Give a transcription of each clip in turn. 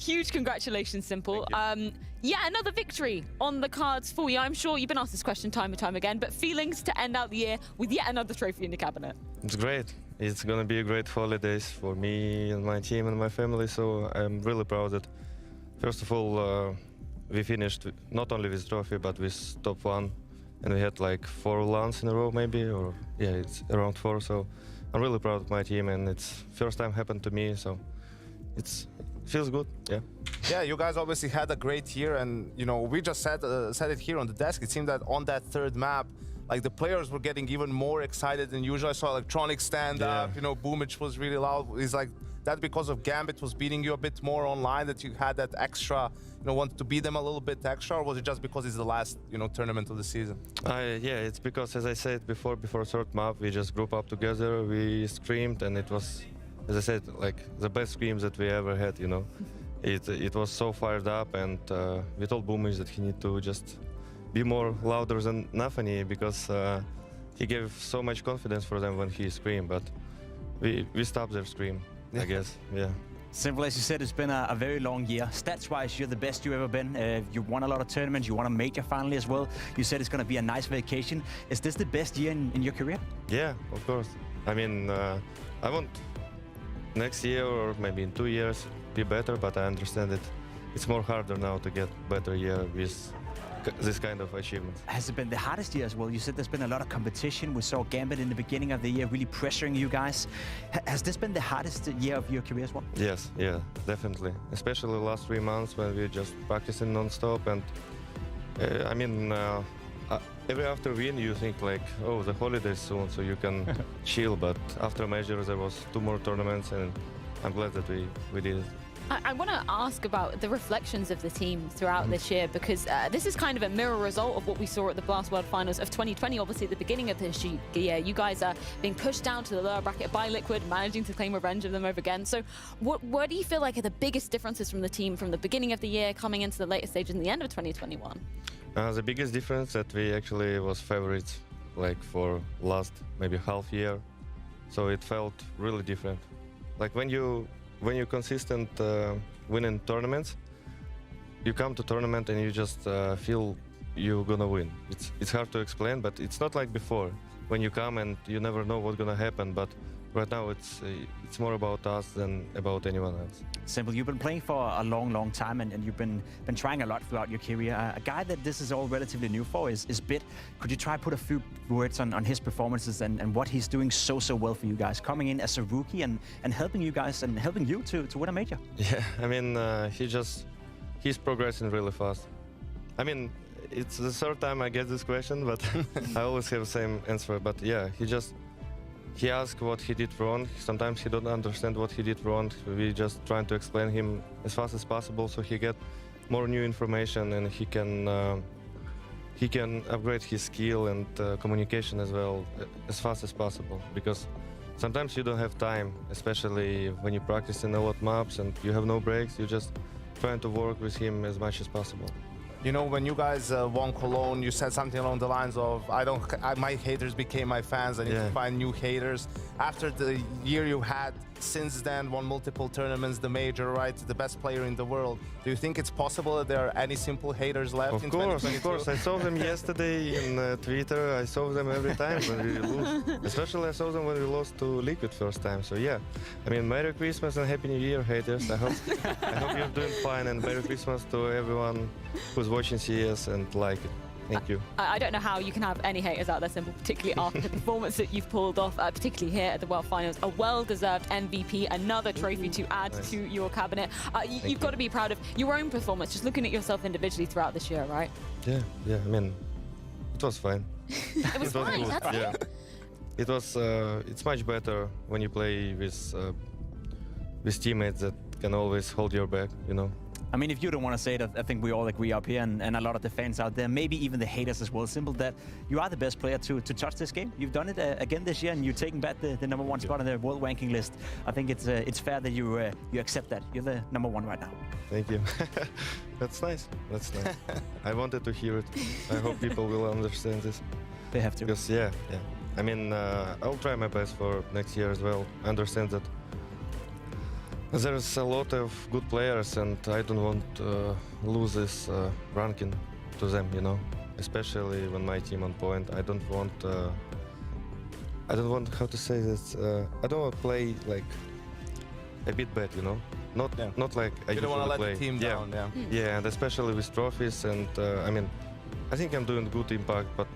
Huge congratulations, S1mple. Yeah, another victory on the cards for you. I'm sure you've been asked this question time and time again, but feelings to end out the year with yet another trophy in the cabinet. It's great. It's gonna be a great holidays for me and my team and my family, so I'm really proud that, first of all, we finished not only with trophy, but with top 1, and we had like 4 LANs in a row maybe, or yeah, it's around 4, so I'm really proud of my team, and it's first time happened to me, so it feels good, yeah. Yeah, you guys obviously had a great year, and you know, we just said it here on the desk. It seemed that on that 3rd map, like the players were getting even more excited than usual. I saw Electronic stand up, you know, Boomich was really loud. It's like that because of Gambit was beating you a bit more online, that you had that extra, you know, wanted to beat them a little bit extra, or was it just because it's the last, you know, tournament of the season? Yeah, it's because, as I said before 3rd map, we just group up together, we screamed, and it was, as I said, like the best screams that we ever had, you know. It was so fired up, and we told Boomich that he need to just be more louder than Nafani, because he gave so much confidence for them when he screamed, but we stopped their scream, I guess, yeah. S1mple, as you said, it's been a very long year. Stats-wise, you're the best you've ever been. You won a lot of tournaments, you won a major finally as well. You said it's going to be a nice vacation. Is this the best year in your career? Yeah, of course. I mean, I want next year or maybe in 2 years be better, but I understand it's more harder now to get better year with this kind of achievement. Has it been the hardest year as well? You said there's been a lot of competition. We saw Gambit in the beginning of the year really pressuring you guys. Has this been the hardest year of your career as well? Yes, yeah, definitely. Especially the last 3 months when we just practicing non-stop, and I mean, every after win you think like, oh, the holidays soon, so you can chill, but after majors there was 2 more tournaments, and I'm glad that we did it. I want to ask about the reflections of the team throughout this year, because this is kind of a mirror result of what we saw at the Blast World Finals of 2020. Obviously, at the beginning of this year, you guys are being pushed down to the lower bracket by Liquid, managing to claim revenge of them over again. So what do you feel like are the biggest differences from the team from the beginning of the year coming into the later stages in the end of 2021? The biggest difference that we actually was favorites like for last maybe half year, so it felt really different. Like when you consistent winning tournaments, you come to tournament and you just feel you're gonna win. It's hard to explain, but it's not like before when you come and you never know what's gonna happen. But right now it's more about us than about anyone else. S1mple, you've been playing for a long time, and you've been trying a lot throughout your career. A guy that this is all relatively new for is Bit. Could you try to put a few words on his performances and what he's doing so well for you guys, coming in as a rookie and helping you guys and helping you to win a major? Yeah, I mean, he's progressing really fast. I mean, it's the 3rd time I get this question, but I always have the same answer. But yeah, he asks what he did wrong. Sometimes he don't understand what he did wrong. We just trying to explain him as fast as possible so he get more new information, and he can upgrade his skill and communication as well as fast as possible. Because sometimes you don't have time, especially when you practice in a lot of maps and you have no breaks. You just trying to work with him as much as possible. You know, when you guys won Cologne, you said something along the lines of, my haters became my fans, I need to find new haters. After the year you had since then, won multiple tournaments, the major, right, the best player in the world. Do you think it's possible that there are any S1mple haters left in 2022? Of course. I saw them yesterday in Twitter. I saw them every time when we lose. Especially I saw them when we lost to Liquid first time. So yeah, I mean, Merry Christmas and Happy New Year, haters. I hope you're doing fine, and Merry Christmas to everyone who's watching CS and like it. Thank you. I don't know how you can have any haters out there, S1mple, particularly after the performance that you've pulled off, particularly here at the World Finals. A well-deserved MVP, another trophy to add to your cabinet. You've got to be proud of your own performance, just looking at yourself individually throughout this year, right? Yeah, I mean, it was fine. It was fine, good. Yeah. It was, it's much better when you play with teammates that can always hold your back, you know. I mean, if you don't want to say it, I think we all agree up here, and a lot of the fans out there, maybe even the haters as well, S1mple, that you are the best player to touch this game. You've done it again this year, and you're taking back the #1 spot on the world ranking list. I think it's fair that you accept that. You're the #1 right now. Thank you. That's nice. That's nice. I wanted to hear it. I hope people will understand this. They have to. Because yeah. I mean, I'll try my best for next year as well. I understand that There's a lot of good players, and I don't want lose this ranking to them, you know. Especially when my team on point. I don't want how to say this. I don't want to play like a bit bad, you know. Not like I You don't want to usually let play. the team down, yeah. Yeah, and especially with trophies. And I mean, I think I'm doing good impact, but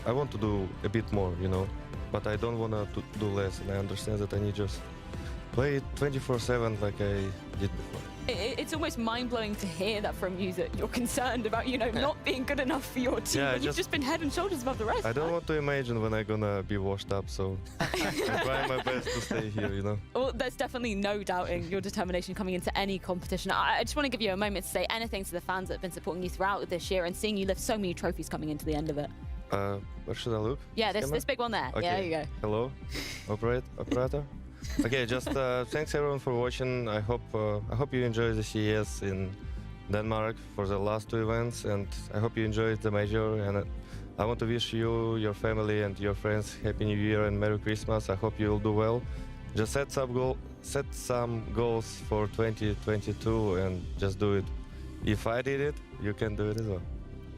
I want to do a bit more, you know. But I don't want to do less, and I understand that I need just play 24/7 like I did before. It's almost mind-blowing to hear that from you, that you're concerned about, you know, not being good enough for your team. Yeah, and you've just been head and shoulders above the rest. I don't want to imagine when I'm gonna be washed up, so I'm trying my best to stay here, you know. Well, there's definitely no doubting your determination coming into any competition. I just want to give you a moment to say anything to the fans that have been supporting you throughout this year and seeing you lift so many trophies coming into the end of it. Where should I look? Yeah, Camera? this big one there. Okay. Yeah, there you go. Hello, operator. Okay, just thanks everyone for watching. I hope you enjoyed the CES in Denmark for the last 2 events, and I hope you enjoyed the major. And I want to wish you, your family, and your friends Happy New Year and Merry Christmas. I hope you'll do well. Just set some goals for 2022 and just do it. If I did it, you can do it as well.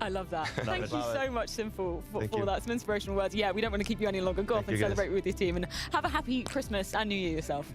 I love that. Thank you so much, s1mple, for that. Some inspirational words. Yeah, we don't want to keep you any longer. Go off and you, guys. celebrate with your team and have a happy Christmas and New Year yourself.